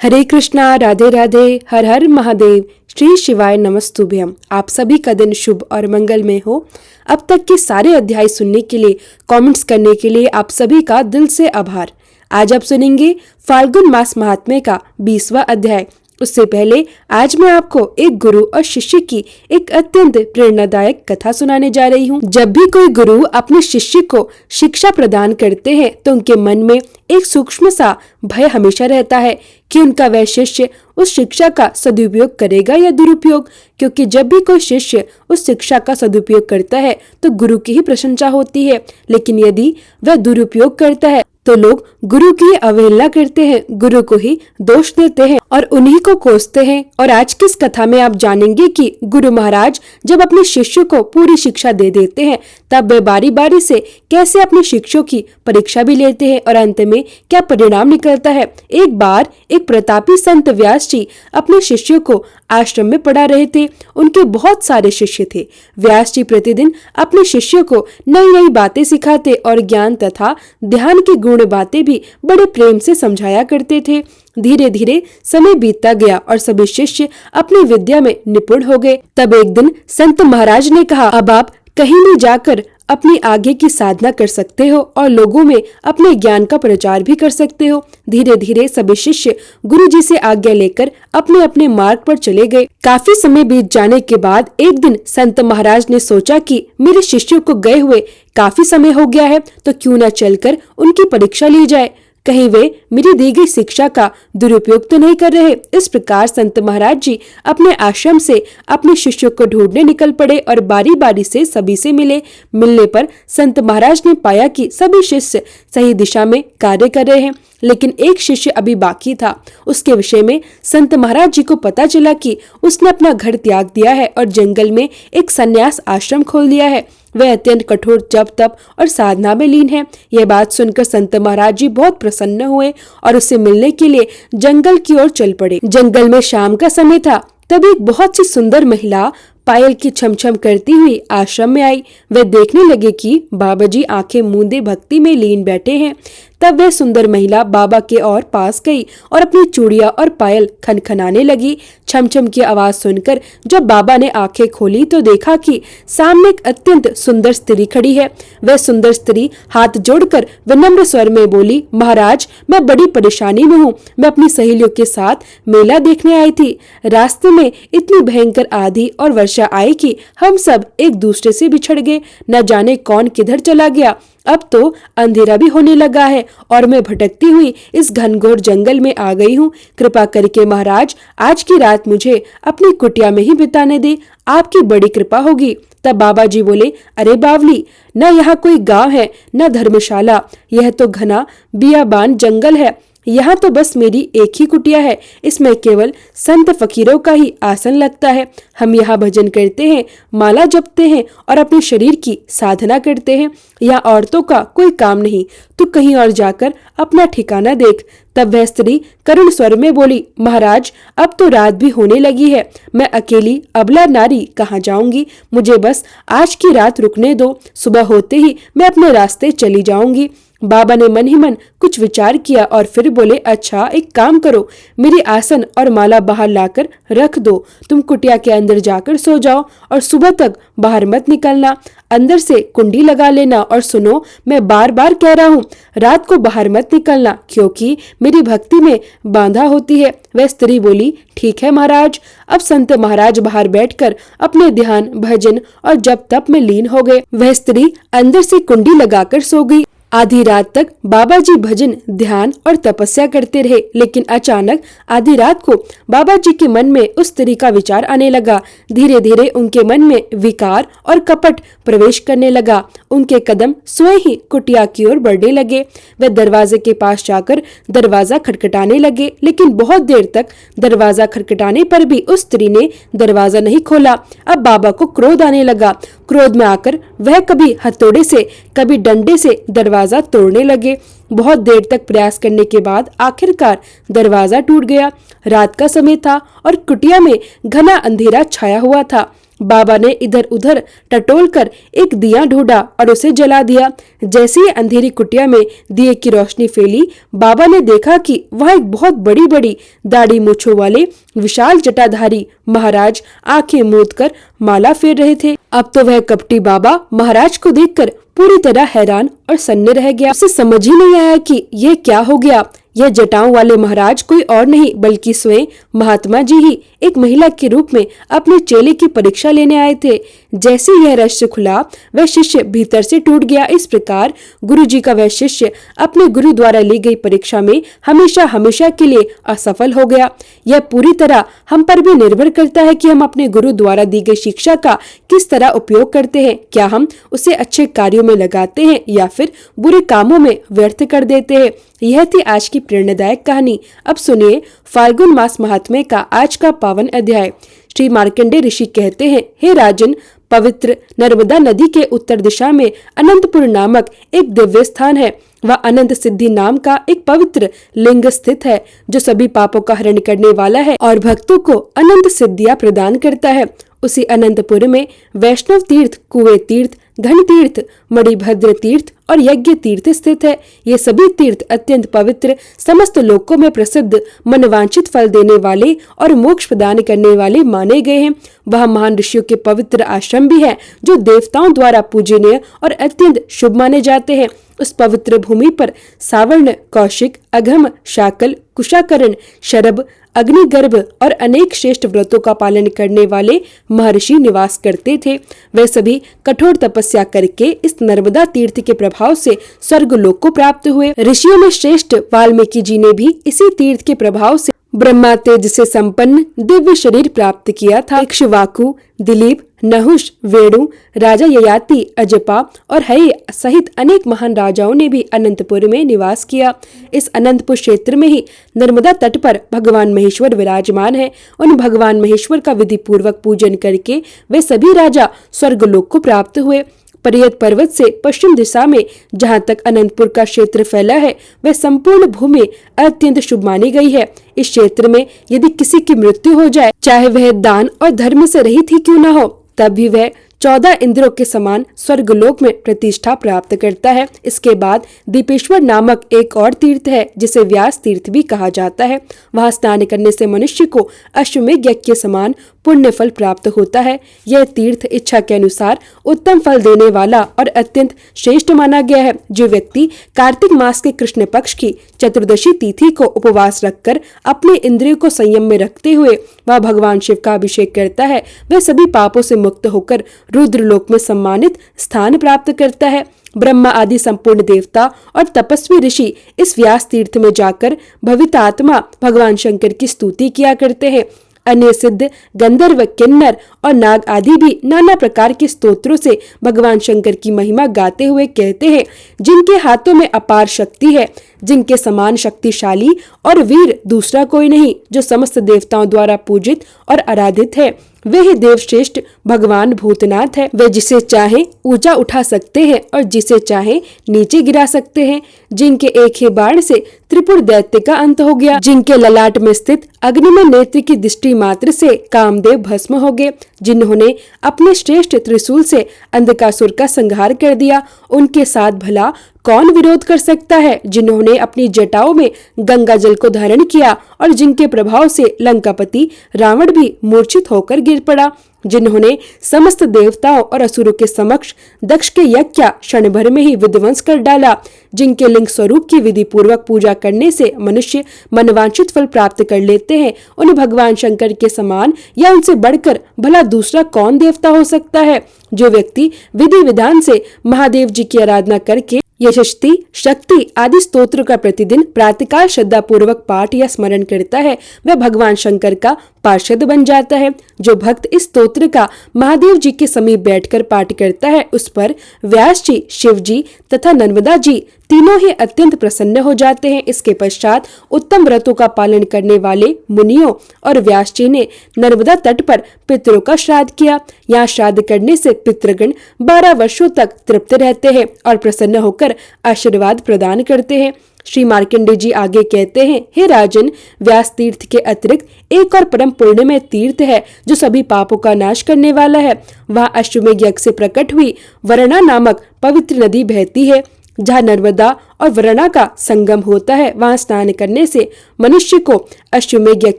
हरे कृष्णा, राधे राधे, हर हर महादेव, श्री शिवाय नमस्तुभ्यम। आप सभी का दिन शुभ और मंगलमय हो। अब तक के सारे अध्याय सुनने के लिए, कमेंट्स करने के लिए आप सभी का दिल से आभार। आज आप सुनेंगे फाल्गुन मास महात्म्य का 20वां अध्याय। उससे पहले आज मैं आपको एक गुरु और शिष्य की एक अत्यंत प्रेरणादायक कथा सुनाने जा रही हूँ। जब भी कोई गुरु अपने शिष्य को शिक्षा प्रदान करते हैं तो उनके मन में एक सूक्ष्म सा भय हमेशा रहता है कि उनका वह शिष्य उस शिक्षा का सदुपयोग करेगा या दुरुपयोग, क्योंकि जब भी कोई शिष्य उस शिक्षा का सदुपयोग करता है तो गुरु की ही प्रशंसा होती है, लेकिन यदि वह दुरुपयोग करता है तो लोग गुरु की अवहेलना करते हैं, गुरु को ही दोष देते हैं और उन्हीं को कोसते हैं। और आज की इस कथा में आप जानेंगे कि गुरु महाराज जब अपने शिष्यों को पूरी शिक्षा दे देते हैं तब वे बारी बारी से कैसे अपने शिष्यों की परीक्षा भी लेते हैं और अंत में क्या परिणाम निकलता है। एक बार एक प्रतापी संत व्यास जी अपने शिष्यों को आश्रम में पढ़ा रहे थे। उनके बहुत सारे शिष्य थे। व्यास जी प्रतिदिन अपने शिष्यों को नई नई बातें सिखाते और ज्ञान तथा ध्यान की गुण बातें भी बड़े प्रेम से समझाया करते थे। धीरे धीरे समय बीतता गया और सभी शिष्य अपनी विद्या में निपुण हो गए। तब एक दिन संत महाराज ने कहा, अब आप कहीं भी जाकर अपनी आगे की साधना कर सकते हो और लोगों में अपने ज्ञान का प्रचार भी कर सकते हो। धीरे धीरे सभी शिष्य गुरु जी से आज्ञा लेकर अपने अपने मार्ग पर चले गए। काफी समय बीत जाने के बाद एक दिन संत महाराज ने सोचा कि मेरे शिष्यों को गए हुए काफी समय हो गया है, तो क्यों न चलकर उनकी परीक्षा ली जाए, कहीं वे मेरी दी गई शिक्षा का दुरुपयोग तो नहीं कर रहे। इस प्रकार संत महाराज जी अपने आश्रम से अपने शिष्यों को ढूंढने निकल पड़े और बारी बारी से सभी से मिले। मिलने पर संत महाराज ने पाया कि सभी शिष्य सही दिशा में कार्य कर रहे हैं, लेकिन एक शिष्य अभी बाकी था। उसके विषय में संत महाराज जी को पता चला कि उसने अपना घर त्याग दिया है और जंगल में एक संन्यास आश्रम खोल दिया है। वह अत्यंत कठोर जप तप और साधना में लीन है। यह बात सुनकर संत महाराज जी बहुत प्रसन्न हुए और उससे मिलने के लिए जंगल की ओर चल पड़े। जंगल में शाम का समय था। तभी एक बहुत सी सुंदर महिला पायल की छमछम करती हुई आश्रम में आई। वे देखने लगे कि बाबा जी आंखें मूंदे भक्ति में लीन बैठे हैं। तब वह सुंदर महिला बाबा के और पास गई और अपनी चूड़ियां और पायल खनखनाने लगी। छमछम की आवाज सुनकर जब बाबा ने आंखें खोली तो देखा कि सामने एक अत्यंत सुंदर स्त्री खड़ी है। वह सुंदर स्त्री हाथ जोड़कर विनम्र स्वर में बोली, महाराज, मैं बड़ी परेशानी में हूँ। मैं अपनी सहेलियों के साथ मेला देखने आई थी। रास्ते में इतनी भयंकर आंधी और वर्षा आई कि हम सब एक दूसरे से बिछड़ गए। न जाने कौन किधर चला गया। अब तो अंधेरा भी होने लगा है और मैं भटकती हुई इस घनघोर जंगल में आ गई हूँ। कृपा करके महाराज आज की रात मुझे अपनी कुटिया में ही बिताने दे, आपकी बड़ी कृपा होगी। तब बाबा जी बोले, अरे बावली, न यहाँ कोई गांव है न धर्मशाला, यह तो घना बियाबान जंगल है। यहाँ तो बस मेरी एक ही कुटिया है। इसमें केवल संत फकीरों का ही आसन लगता है। हम यहाँ भजन करते हैं, माला जपते हैं और अपने शरीर की साधना करते हैं। यहाँ औरतों का कोई काम नहीं। तू कहीं और जाकर अपना ठिकाना देख। तब वह स्त्री करुण स्वर में बोली, महाराज, अब तो रात भी होने लगी है। मैं अकेली अबला नारी कहाँ जाऊंगी। मुझे बस आज की रात रुकने दो। सुबह होते ही मैं अपने रास्ते चली जाऊंगी। बाबा ने मन ही मन कुछ विचार किया और फिर बोले, अच्छा एक काम करो, मेरी आसन और माला बाहर लाकर रख दो। तुम कुटिया के अंदर जाकर सो जाओ और सुबह तक बाहर मत निकलना। अंदर से कुंडी लगा लेना और सुनो, मैं बार बार कह रहा हूँ, रात को बाहर मत निकलना, क्योंकि मेरी भक्ति में बांधा होती है। वह स्त्री बोली, ठीक है महाराज। अब संत महाराज बाहर बैठकर अपने ध्यान भजन और जप तप में लीन हो गए। वह स्त्री अंदर से कुंडी लगाकर सो गई। आधी रात तक बाबा जी भजन ध्यान और तपस्या करते रहे, लेकिन अचानक आधी रात को बाबा जी के मन में उस स्त्री का विचार आने लगा। धीरे धीरे उनके मन में विकार और कपट प्रवेश करने लगा। उनके कदम स्वयं ही कुटिया की ओर बढ़ने लगे। वे दरवाजे के पास जाकर दरवाजा खटखटाने लगे, लेकिन बहुत देर तक दरवाजा खटखटाने पर भी उस स्त्री ने दरवाजा नहीं खोला। अब बाबा को क्रोध आने लगा। क्रोध में आकर वह कभी हथौड़े से कभी डंडे से दरवाजा तोड़ने लगे। बहुत देर तक प्रयास करने के बाद आखिरकार दरवाजा टूट गया। रात का समय था और कुटिया में घना अंधेरा छाया हुआ था। बाबा ने इधर उधर टटोलकर एक दिया ढूंढा और उसे जला दिया। जैसे ही अंधेरी कुटिया में दिए की रोशनी फैली, बाबा ने देखा कि वह एक बहुत बड़ी बड़ी दाढ़ी मूछों वाले विशाल जटाधारी महाराज आंखें मूंद कर माला फेर रहे थे। अब तो वह कपटी बाबा महाराज को देखकर पूरी तरह हैरान और सन्ने रह गया। उसे समझ ही नहीं आया कि यह क्या हो गया। यह जटाओं वाले महाराज कोई और नहीं बल्कि स्वयं महात्मा जी ही एक महिला के रूप में अपने चेले की परीक्षा लेने आए थे। जैसे यह रहस्य खुला, वह शिष्य भीतर से टूट गया। इस प्रकार गुरु जी का वह शिष्य अपने गुरु द्वारा ली गई परीक्षा में हमेशा हमेशा के लिए असफल हो गया। यह पूरी तरह हम पर भी निर्भर करता है कि हम अपने गुरु द्वारा दी गई शिक्षा का किस तरह उपयोग करते हैं। क्या हम उसे अच्छे कार्यों में लगाते हैं या फिर बुरे कामों में व्यर्थ कर देते हैं। यह थी आज की प्रेरणादायक कहानी। अब सुनिए फाल्गुन मास महात्म्य का आज का पावन अध्याय। श्री मार्कंडेय ऋषि कहते हैं, हे राजन, पवित्र नर्मदा नदी के उत्तर दिशा में अनंतपुर नामक एक दिव्य स्थान है। वह अनंत सिद्धि नाम का एक पवित्र लिंग स्थित है जो सभी पापों का हरण करने वाला है और भक्तों को अनंत सिद्धियां प्रदान करता है। उसी अनंतपुर में वैष्णव तीर्थ, कुएं तीर्थ, घन तीर्थ, मणिभद्र तीर्थ और यज्ञ तीर्थ स्थित है। ये सभी तीर्थ अत्यंत पवित्र, समस्त लोकों में प्रसिद्ध, मनवांछित फल देने वाले और मोक्ष प्रदान करने वाले माने गए हैं। वह महान ऋषियों के पवित्र आश्रम भी है जो देवताओं द्वारा पूजनीय और अत्यंत शुभ माने जाते हैं। उस पवित्र भूमि पर सावर्ण, कौशिक, अघम, शाकल, कुशाकर्ण, शरभ, अग्निगर्भ और अनेक श्रेष्ठ व्रतों का पालन करने वाले महर्षि निवास करते थे। वे सभी कठोर तपस्या करके इस नर्मदा तीर्थ के प्रभाव से स्वर्गलोक को प्राप्त हुए। ऋषियों में श्रेष्ठ वाल्मीकि जी ने भी इसी तीर्थ के प्रभाव से ब्रह्मा तेज से संपन्न दिव्य शरीर प्राप्त किया था। इक्ष्वाकु, दिलीप, नहुष, वेणु, राजा ययाति, अजपा और हय सहित अनेक महान राजाओं ने भी अनंतपुर में निवास किया। इस अनंतपुर क्षेत्र में ही नर्मदा तट पर भगवान महेश्वर विराजमान है। उन भगवान महेश्वर का विधि पूर्वक पूजन करके वे सभी राजा स्वर्गलोक को प्राप्त हुए। परियत पर्वत से पश्चिम दिशा में जहाँ तक अनंतपुर का क्षेत्र फैला है, वह संपूर्ण भूमि अत्यंत शुभ मानी गई है। इस क्षेत्र में यदि किसी की मृत्यु हो जाए, चाहे वह दान और धर्म से रहित ही क्यों न हो, तब भी वह 14 इंद्रों के समान स्वर्गलोक में प्रतिष्ठा प्राप्त करता है। इसके बाद दीपेश्वर नामक एक और तीर्थ है जिसे व्यास तीर्थ भी कहा जाता है। वहां स्नान करने से मनुष्य को अश्वमेध यज्ञ के समान पुण्य फल प्राप्त होता है। यह तीर्थ इच्छा के अनुसार उत्तम फल देने वाला और अत्यंत श्रेष्ठ माना गया है। जो व्यक्ति कार्तिक मास के कृष्ण पक्ष की चतुर्दशी तिथि को उपवास रखकर अपने इंद्रियों को संयम में रखते हुए वह भगवान शिव का अभिषेक करता है, वह सभी पापों से मुक्त होकर रुद्रलोक में सम्मानित स्थान प्राप्त करता है। ब्रह्मा आदि संपूर्ण देवता और तपस्वी ऋषि इस व्यास तीर्थ में जाकर भवितात्मा भगवान शंकर की स्तुति किया करते हैं। अन्य सिद्ध, गंधर्व, किन्नर और नाग आदि भी नाना प्रकार के स्तोत्रों से भगवान शंकर की महिमा गाते हुए कहते हैं, जिनके हाथों में अपार शक्ति है, जिनके समान शक्तिशाली और वीर दूसरा कोई नहीं, जो समस्त देवताओं द्वारा पूजित और आराधित है। वे ही देवश्रेष्ठ भगवान भूतनाथ है। वे जिसे चाहे ऊंचा उठा सकते हैं और जिसे चाहे नीचे गिरा सकते हैं। जिनके एक ही बाण से त्रिपुर दैत्य का अंत हो गया, जिनके ललाट में स्थित अग्निमय नेत्र की दृष्टि मात्र से कामदेव भस्म हो गए, जिन्होंने अपने श्रेष्ठ त्रिशूल से अंधकासुर का संहार कर दिया, उनके साथ भला कौन विरोध कर सकता है। जिन्होंने अपनी जटाओं में गंगा जल को धारण किया और जिनके प्रभाव से लंकापति रावण भी मूर्छित होकर गिर पड़ा, जिन्होंने समस्त देवताओं और असुरों के समक्ष दक्ष के यज्ञ का क्षण भर में ही विध्वंस कर डाला, जिनके लिंग स्वरूप की विधि पूर्वक पूजा करने से मनुष्य मनवांछित फल प्राप्त कर लेते हैं, उन भगवान शंकर के समान या उनसे बढ़कर भला दूसरा कौन देवता हो सकता है। जो व्यक्ति विधि विधान से महादेव जी की आराधना करके यशस्ती, शक्ति आदि स्तोत्र का प्रतिदिन प्रातःकाल श्रद्धा पूर्वक पाठ या स्मरण करता है, वह भगवान शंकर का पार्षद बन जाता है। जो भक्त इस स्तोत्र का महादेव जी के समीप बैठकर पाठ करता है, उस पर व्यास जी, शिव जी तथा नर्मदा जी तीनों ही अत्यंत प्रसन्न हो जाते हैं। इसके पश्चात उत्तम व्रतों का पालन करने वाले मुनियों और व्यास जी ने नर्मदा तट पर पितरों का श्राद्ध किया। यहाँ श्राद्ध करने से पितृगण 12 वर्षों तक तृप्त रहते हैं और प्रसन्न होकर आशीर्वाद प्रदान करते हैं। श्री मार्कंडेय जी आगे कहते हैं, हे राजन, व्यास तीर्थ के अतिरिक्त एक और परम पुण्यमय तीर्थ है जो सभी पापों का नाश करने वाला है। वहाँ अश्वमेध यज्ञ से प्रकट हुई वरुणा नामक पवित्र नदी बहती है। जहाँ नर्मदा और वरुणा का संगम होता है, वहाँ स्नान करने से मनुष्य को अश्वमेध यज्ञ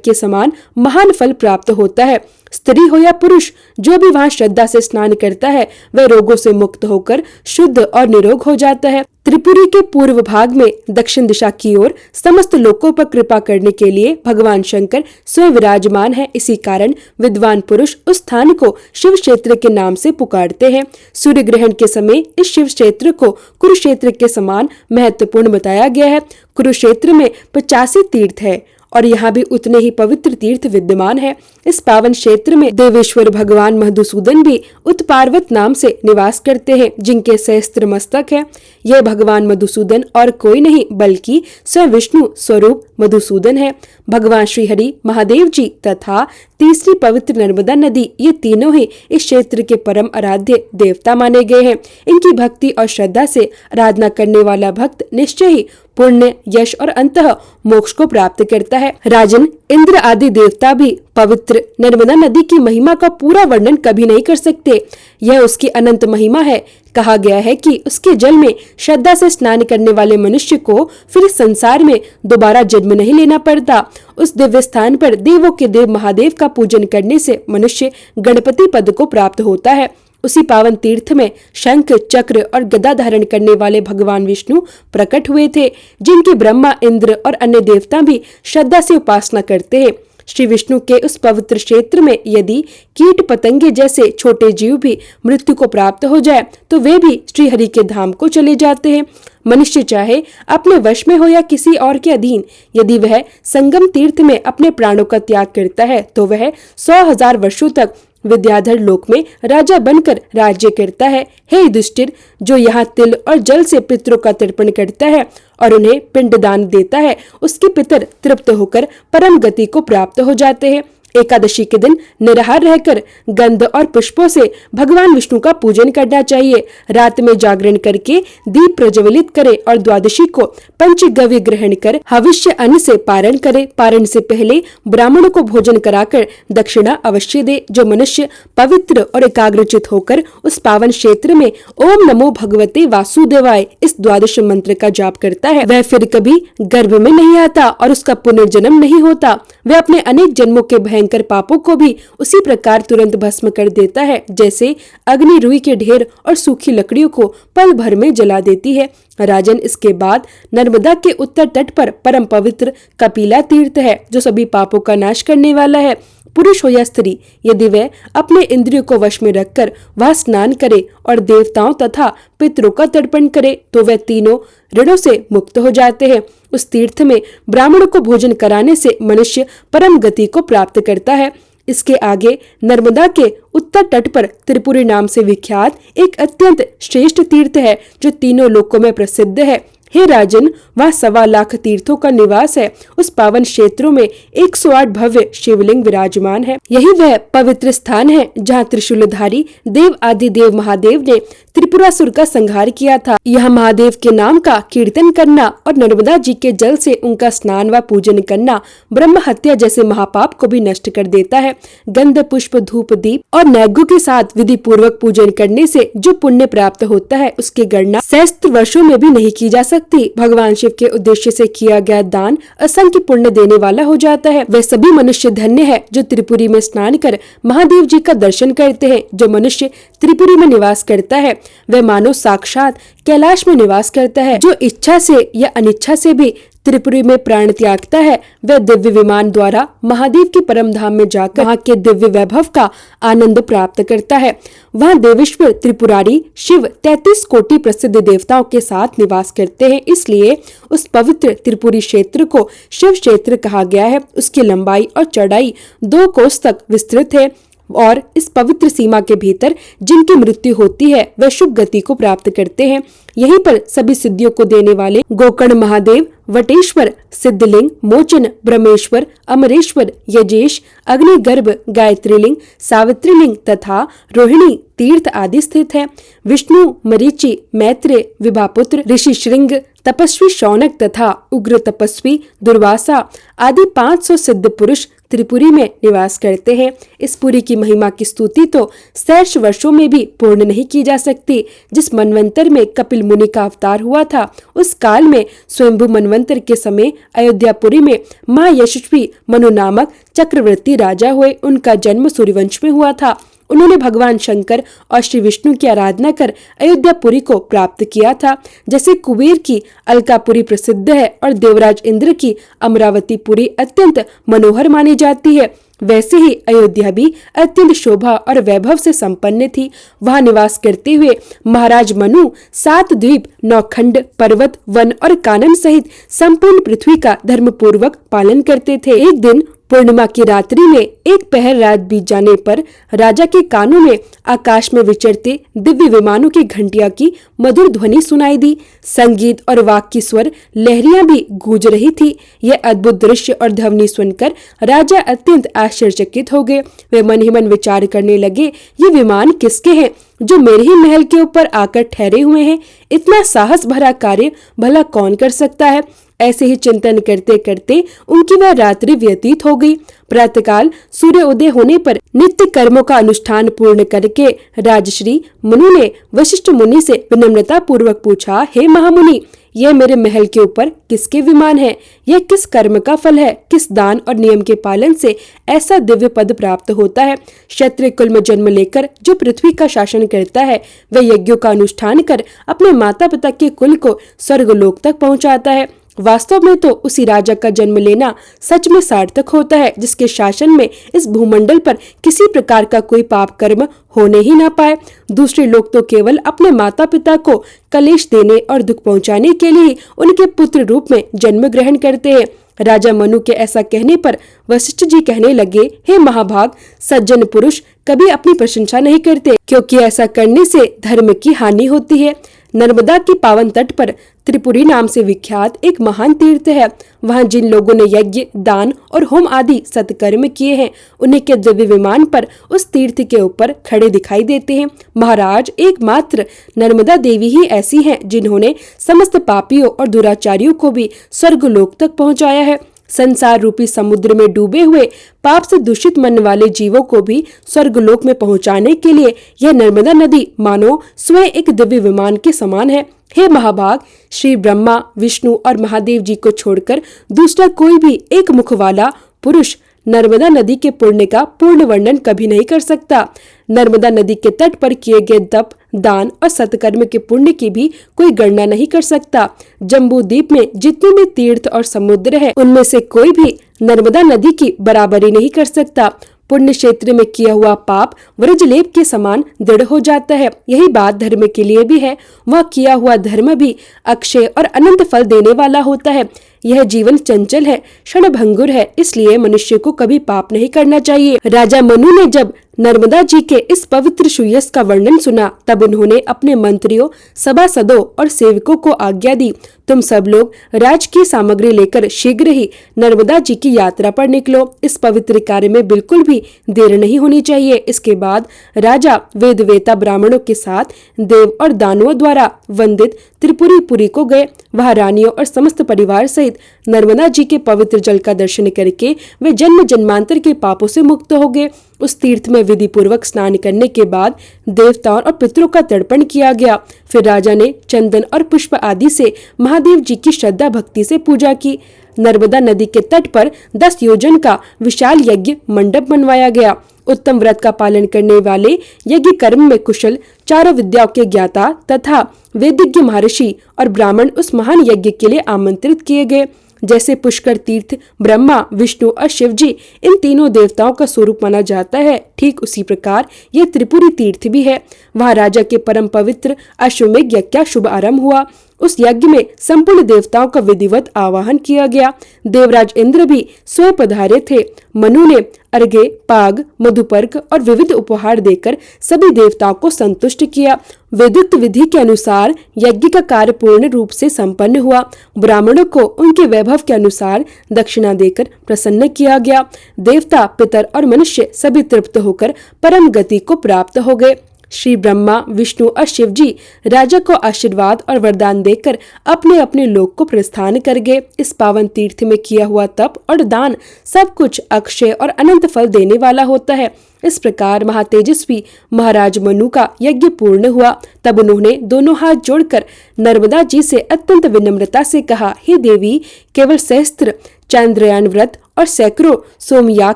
के समान महान फल प्राप्त होता है। स्त्री हो या पुरुष, जो भी वहाँ श्रद्धा से स्नान करता है वह रोगों से मुक्त होकर शुद्ध और निरोग हो जाता है। त्रिपुरी के पूर्व भाग में दक्षिण दिशा की ओर समस्त लोकों पर कृपा करने के लिए भगवान शंकर स्वयं विराजमान है। इसी कारण विद्वान पुरुष उस स्थान को शिव क्षेत्र के नाम से पुकारते हैं। सूर्य ग्रहण के समय इस शिव क्षेत्र को कुरुक्षेत्र के समान महत्वपूर्ण बताया गया है। कुरुक्षेत्र में 85 तीर्थ है और यहाँ भी उतने ही पवित्र तीर्थ विद्यमान है। इस पावन क्षेत्र में देवेश्वर भगवान मधुसूदन भी उत्पार्वत नाम से निवास करते हैं, जिनके सहस्त्र मस्तक है। यह भगवान मधुसूदन और कोई नहीं बल्कि स्वयं विष्णु स्वरूप मधुसूदन है। भगवान श्री हरि, महादेव जी तथा तीसरी पवित्र नर्मदा नदी, ये तीनों ही इस क्षेत्र के परम आराध्य देवता माने गए हैं। इनकी भक्ति और श्रद्धा से आराधना करने वाला भक्त निश्चय ही पुण्य, यश और अंततः मोक्ष को प्राप्त करता है। राजन, इंद्र आदि देवता भी पवित्र नर्मदा नदी की महिमा का पूरा वर्णन कभी नहीं कर सकते। यह उसकी अनंत महिमा है। कहा गया है कि उसके जल में श्रद्धा से स्नान करने वाले मनुष्य को फिर संसार में दोबारा जन्म नहीं लेना पड़ता। उस दिव्य स्थान पर देवों के देव महादेव का पूजन करने से मनुष्य गणपति पद को प्राप्त होता है। उसी पावन तीर्थ में शंख, चक्र और गदा धारण करने वाले भगवान विष्णु प्रकट हुए थे, जिनकी ब्रह्मा, इंद्र और अन्य देवता भी श्रद्धा से उपासना करते हैं। श्री विष्णु के उस पवित्र क्षेत्र में यदि कीट पतंगे जैसे छोटे जीव भी मृत्यु को प्राप्त हो जाए तो वे भी श्री हरि के धाम को चले जाते हैं। मनुष्य चाहे अपने वश में हो या किसी और के अधीन, यदि वह संगम तीर्थ में अपने प्राणों का त्याग करता है तो वह 100,000 वर्षों तक विद्याधर लोक में राजा बनकर राज्य करता है। हे युधिष्ठिर, जो यहाँ तिल और जल से पितरों का तर्पण करता है और उन्हें पिंडदान देता है, उसके पितर तृप्त होकर परम गति को प्राप्त हो जाते हैं। एकादशी के दिन निराहार रहकर गंध और पुष्पों से भगवान विष्णु का पूजन करना चाहिए। रात में जागरण करके दीप प्रज्वलित करे और द्वादशी को पंचगव्य ग्रहण कर हविष्य अन्न से पारण करे। पारण से पहले ब्राह्मणों को भोजन कराकर दक्षिणा अवश्य दे। जो मनुष्य पवित्र और एकाग्रचित होकर उस पावन क्षेत्र में ओम नमो भगवते वासुदेवाय इस द्वादश मंत्र का जाप करता है, वह फिर कभी गर्भ में नहीं आता और उसका पुनर्जन्म नहीं होता। वह अपने अनेक जन्मों के भयंकर पापों को भी उसी प्रकार तुरंत भस्म कर देता है जैसे अग्नि रुई के ढेर और सूखी लकड़ियों को पल भर में जला देती है। राजन, इसके बाद नर्मदा के उत्तर तट पर परम पवित्र कपिला तीर्थ है, जो सभी पापों का नाश करने वाला है। पुरुष हो या स्त्री, यदि वह अपने इंद्रियों को वश में रखकर वह स्नान करे और देवताओं तथा पितरों का तर्पण करे तो वह तीनों ऋणों से मुक्त हो जाते हैं। उस तीर्थ में ब्राह्मणों को भोजन कराने से मनुष्य परम गति को प्राप्त करता है। इसके आगे नर्मदा के उत्तर तट पर त्रिपुरी नाम से विख्यात एक अत्यंत श्रेष्ठ तीर्थ है, जो तीनों लोकों में प्रसिद्ध है। हे राजन, वहाँ 1.25 लाख तीर्थों का निवास है। उस पावन क्षेत्रों में 108 भव्य शिवलिंग विराजमान है। यही वह पवित्र स्थान है जहाँ त्रिशूलधारी देव आदि देव महादेव ने त्रिपुरासुर का संहार किया था। यह महादेव के नाम का कीर्तन करना और नर्मदा जी के जल से उनका स्नान व पूजन करना ब्रह्म हत्या जैसे महापाप को भी नष्ट कर देता है। गंध, पुष्प, धूप, दीप और नैगु के साथ विधि पूर्वक पूजन करने से जो पुण्य प्राप्त होता है उसकी गणना सहस्त्र वर्षों में भी नहीं की जा सकती। भगवान शिव के उद्देश्य से किया गया दान असंख्य पुण्य देने वाला हो जाता है। वह सभी मनुष्य धन्य है जो त्रिपुरी में स्नान कर महादेव जी का दर्शन करते हैं। जो मनुष्य त्रिपुरी में निवास करता है वह मानो साक्षात कैलाश में निवास करता है। जो इच्छा से या अनिच्छा से भी त्रिपुरी में प्राण त्यागता है वह दिव्य विमान द्वारा महादेव के परम धाम में जाकर वहाँ के दिव्य वैभव का आनंद प्राप्त करता है। वहाँ देवेश्वर त्रिपुरारी शिव 33 कोटि प्रसिद्ध देवताओं के साथ निवास करते हैं, इसलिए उस पवित्र त्रिपुरी क्षेत्र को शिव क्षेत्र कहा गया है। उसकी लंबाई और चौड़ाई 2 कोस तक विस्तृत है और इस पवित्र सीमा के भीतर जिनकी मृत्यु होती है वह शुभ गति को प्राप्त करते हैं। यहीं पर सभी सिद्धियों को देने वाले गोकर्ण महादेव, वटेश्वर, सिद्धलिंग, मोचन, ब्रह्मेश्वर, अमरेश्वर, यजेश, अग्निगर्भ, गायत्रीलिंग, सावित्रीलिंग तथा रोहिणी तीर्थ आदि स्थित है। विष्णु, मरीचि, मैत्रेय, विभापुत्र, ऋषि श्रृंग, तपस्वी शौनक तथा उग्र तपस्वी दुर्वासा आदि 500 सिद्ध पुरुष त्रिपुरी में निवास करते हैं। इस पुरी की महिमा की स्तुति तो सहस्र वर्षों में भी पूर्ण नहीं की जा सकती। जिस मनवंतर में कपिल मुनि का अवतार हुआ था, उस काल में स्वयंभू मनवंतर के समय अयोध्यापुरी में महायशस्वी मनु नामक चक्रवर्ती राजा हुए। उनका जन्म सूर्यवंश में हुआ था। उन्होंने भगवान शंकर और श्री विष्णु की आराधना कर अयोध्यापुरी को प्राप्त किया था। जैसे कुबेर की अलकापुरी प्रसिद्ध है और देवराज इंद्र की अमरावतीपुरी अत्यंत मनोहर मानी जाती है, वैसे ही अयोध्या भी अत्यंत शोभा और वैभव से संपन्न थी। वहां निवास करते हुए महाराज मनु 7 द्वीप, 9 खंड, पर्वत, वन और कानन सहित संपूर्ण पृथ्वी का धर्म पूर्वक पालन करते थे। एक दिन पूर्णिमा की रात्रि में एक पहर रात बीत जाने पर राजा के कानों में आकाश में विचरते दिव्य विमानों की घंटिया की मधुर ध्वनि सुनाई दी। संगीत और वाक की स्वर लहरियां भी गूंज रही थी। यह अद्भुत दृश्य और ध्वनि सुनकर राजा अत्यंत आश्चर्यचकित हो गए। वे मन ही मन विचार करने लगे, ये विमान किसके हैं जो मेरे ही महल के ऊपर आकर ठहरे हुए हैं? इतना साहस भरा कार्य भला कौन कर सकता है? ऐसे ही चिंतन करते करते उनकी वह रात्रि व्यतीत हो गई। प्रातःकाल सूर्य उदय होने पर नित्य कर्मों का अनुष्ठान पूर्ण करके राजश्री मनु ने वशिष्ठ मुनि से विनम्रता पूर्वक पूछा, हे महामुनि, यह मेरे महल के ऊपर किसके विमान है? यह किस कर्म का फल है? किस दान और नियम के पालन से ऐसा दिव्य पद प्राप्त होता है? क्षत्रिय कुल में जन्म लेकर जो पृथ्वी का शासन करता है, वह यज्ञों का अनुष्ठान कर अपने माता पिता के कुल को स्वर्गलोक तक पहुंचाता है। वास्तव में तो उसी राजा का जन्म लेना सच में सार्थक होता है, जिसके शासन में इस भूमंडल पर किसी प्रकार का कोई पाप कर्म होने ही ना पाए। दूसरे लोग तो केवल अपने माता पिता को कलेश देने और दुख पहुंचाने के लिए उनके पुत्र रूप में जन्म ग्रहण करते हैं। राजा मनु के ऐसा कहने पर वशिष्ठ जी कहने लगे, हे महाभाग, सज्जन पुरुष कभी अपनी प्रशंसा नहीं करते, क्योंकि ऐसा करने से धर्म की हानि होती है। नर्मदा के पावन तट पर त्रिपुरी नाम से विख्यात एक महान तीर्थ है। वहां जिन लोगों ने यज्ञ, दान और होम आदि सत्कर्म किए हैं, उन्हें के दिव्य विमान पर उस तीर्थ के ऊपर खड़े दिखाई देते हैं। महाराज, एकमात्र नर्मदा देवी ही ऐसी हैं जिन्होंने समस्त पापियों और दुराचारियों को भी स्वर्गलोक तक पहुंचाया है। संसार रूपी समुद्र में डूबे हुए पाप से दूषित मन वाले जीवों को भी स्वर्गलोक में पहुंचाने के लिए यह नर्मदा नदी मानो स्वयं एक दिव्य विमान के समान है। हे महाभाग, श्री ब्रह्मा, विष्णु और महादेव जी को छोड़कर दूसरा कोई भी एक मुख वाला पुरुष नर्मदा नदी के पुण्य का पूर्ण वर्णन कभी नहीं कर सकता। नर्मदा नदी के तट पर किए गए तप, दान और सत्कर्म के पुण्य की भी कोई गणना नहीं कर सकता। जम्बू द्वीप में जितने भी तीर्थ और समुद्र है, उनमें से कोई भी नर्मदा नदी की बराबरी नहीं कर सकता। पुण्य क्षेत्र में किया हुआ पाप व्रजलेप के समान दृढ़ हो जाता है। यही बात धर्म के लिए भी है। वह किया हुआ धर्म भी अक्षय और अनंत फल देने वाला होता है। यह जीवन चंचल है, क्षणभंगुर है, इसलिए मनुष्य को कभी पाप नहीं करना चाहिए। राजा मनु ने जब नर्मदा जी के इस पवित्र सुयस का वर्णन सुना, तब उन्होंने अपने मंत्रियों, सभासदों और सेवकों को आज्ञा दी, तुम सब लोग राजकीय सामग्री लेकर शीघ्र ही नर्मदा जी की यात्रा पर निकलो। इस पवित्र कार्य में बिल्कुल भी देर नहीं होनी चाहिए। इसके बाद राजा वेदवेता ब्राह्मणों के साथ देव और दानवों द्वारा वंदित त्रिपुरीपुरी को गए। वहां रानियों और समस्त परिवार सहित नर्मदा जी के पवित्र जल का दर्शन करके वे जन्म जन्मांतर के पापों से मुक्त हो गए। उस तीर्थ में विधि पूर्वक स्नान करने के बाद देवताओं और पितरों का तर्पण किया गया। फिर राजा ने चंदन और पुष्प आदि से महादेव जी की श्रद्धा भक्ति से पूजा की। नर्मदा नदी के तट पर 10 योजन का विशाल यज्ञ मंडप बनवाया गया। उत्तम व्रत का पालन करने वाले, यज्ञ कर्म में कुशल, चारों विद्याओं के ज्ञाता तथा वेदिज्ञ महर्षि और ब्राह्मण उस महान यज्ञ के लिए आमंत्रित किए गए। जैसे पुष्कर तीर्थ ब्रह्मा, विष्णु और शिव जी इन तीनों देवताओं का स्वरूप माना जाता है, ठीक उसी प्रकार यह त्रिपुरी तीर्थ भी है। वहाँ राजा के परम पवित्र अश्वमेध यज्ञ का शुभ आरंभ हुआ। उस यज्ञ में संपूर्ण देवताओं का विधिवत आवाहन किया गया। देवराज इंद्र भी स्वयं पधारे थे। मनु ने अर्घ्य, पाग, मधुपर्क और विविध उपहार देकर सभी देवताओं को संतुष्ट किया। वेदोक्त विधि के अनुसार यज्ञ का कार्य पूर्ण रूप से संपन्न हुआ। ब्राह्मणों को उनके वैभव के अनुसार दक्षिणा देकर प्रसन्न किया गया। देवता, पितर और मनुष्य सभी तृप्त होकर परम गति को प्राप्त हो गए। श्री ब्रह्मा, विष्णु और शिव जी राजा को आशीर्वाद और वरदान देकर अपने अपने लोक को प्रस्थान कर गए। इस पावन तीर्थ में किया हुआ तप और दान सब कुछ अक्षय और अनंत फल देने वाला होता है। इस प्रकार महातेजस्वी महाराज मनु का यज्ञ पूर्ण हुआ। तब उन्होंने दोनों हाथ जोड़कर नर्मदा जी से अत्यंत विनम्रता से कहा, हे देवी, केवल सहस्त्र चांद्रयान व्रत और सैकड़ों सोमयाग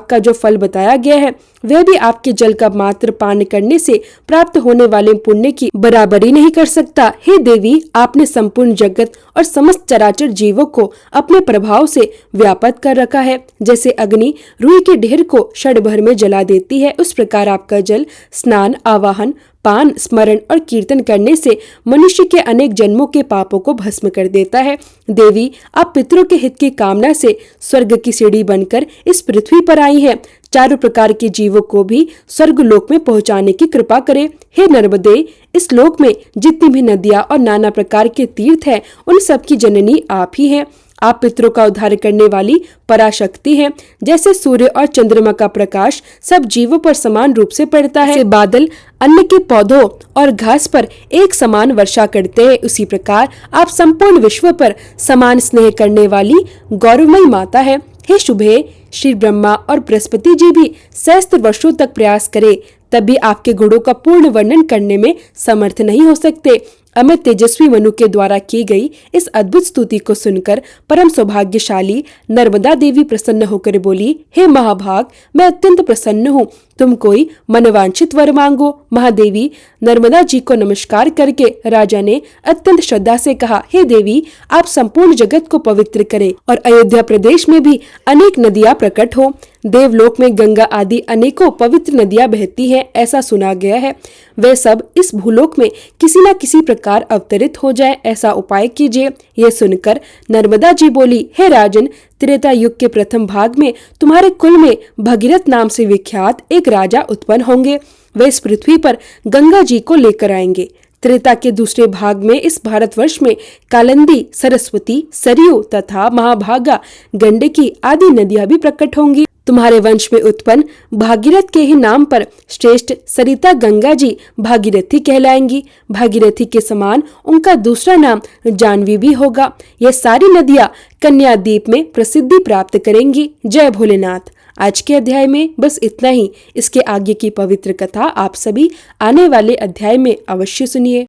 का जो फल बताया गया है वह भी आपके जल का मात्र पान करने से प्राप्त होने वाले पुण्य की बराबरी नहीं कर सकता। हे देवी, आपने संपूर्ण जगत और समस्त चराचर जीवों को अपने प्रभाव से व्यापक कर रखा है। जैसे अग्नि रुई के ढेर को क्षण भर में जला देती है, उस प्रकार आपका जल स्नान, आवाहन, पान, स्मरण और कीर्तन करने से मनुष्य के अनेक जन्मों के पापों को भस्म कर देता है। देवी, आप पितरों के हित की कामना से स्वर्ग की सीढ़ी बनकर इस पृथ्वी पर आई हैं। चारों प्रकार के जीवों को भी स्वर्ग लोक में पहुंचाने की कृपा करें। हे नर्मदे, इस लोक में जितनी भी नदियां और नाना प्रकार के तीर्थ हैं, उन सब की जननी आप ही हैं। आप पितरों का उद्धार करने वाली पराशक्ति हैं। जैसे सूर्य और चंद्रमा का प्रकाश सब जीवों पर समान रूप से पड़ता है, बादल अन्न के पौधों और घास पर एक समान वर्षा करते हैं, उसी प्रकार आप संपूर्ण विश्व पर समान स्नेह करने वाली गौरवमयी माता है। हे शुभे, श्री ब्रह्मा और बृहस्पति जी भी सहस्त्र वर्षों तक प्रयास करे तब भी आपके गुणों का पूर्ण वर्णन करने में समर्थ नहीं हो सकते। अमित तेजस्वी मनु के द्वारा की गई इस अद्भुत स्तुति को सुनकर परम सौभाग्यशाली नर्मदा देवी प्रसन्न होकर बोली, हे महाभाग, मैं अत्यंत प्रसन्न हूँ। तुम कोई मनवांछित वर मांगो। महादेवी नर्मदा जी को नमस्कार करके राजा ने अत्यंत श्रद्धा से कहा, हे देवी, आप संपूर्ण जगत को पवित्र करें और अयोध्या प्रदेश में भी अनेक नदियां प्रकट हो। देवलोक में गंगा आदि अनेकों पवित्र नदियां बहती हैं, ऐसा सुना गया है। वे सब इस भूलोक में किसी न किसी प्रकार अवतरित हो जाए, ऐसा उपाय कीजिए। यह सुनकर नर्मदा जी बोली, हे राजन, त्रेता युग के प्रथम भाग में तुम्हारे कुल में भगीरथ नाम से विख्यात एक राजा उत्पन्न होंगे। वे इस पृथ्वी पर गंगा जी को लेकर आएंगे। त्रेता के दूसरे भाग में इस भारतवर्ष में कालिंदी, सरस्वती, सरयू तथा महाभागा, गंडकी आदि नदियां भी प्रकट होंगी। तुम्हारे वंश में उत्पन्न भागीरथ के ही नाम पर श्रेष्ठ सरिता गंगा जी भागीरथी कहलाएंगी। भागीरथी के समान उनका दूसरा नाम जानवी भी होगा। यह सारी नदियां कन्याद्वीप में प्रसिद्धि प्राप्त करेंगी। जय भोलेनाथ। आज के अध्याय में बस इतना ही। इसके आगे की पवित्र कथा आप सभी आने वाले अध्याय में अवश्य सुनिए।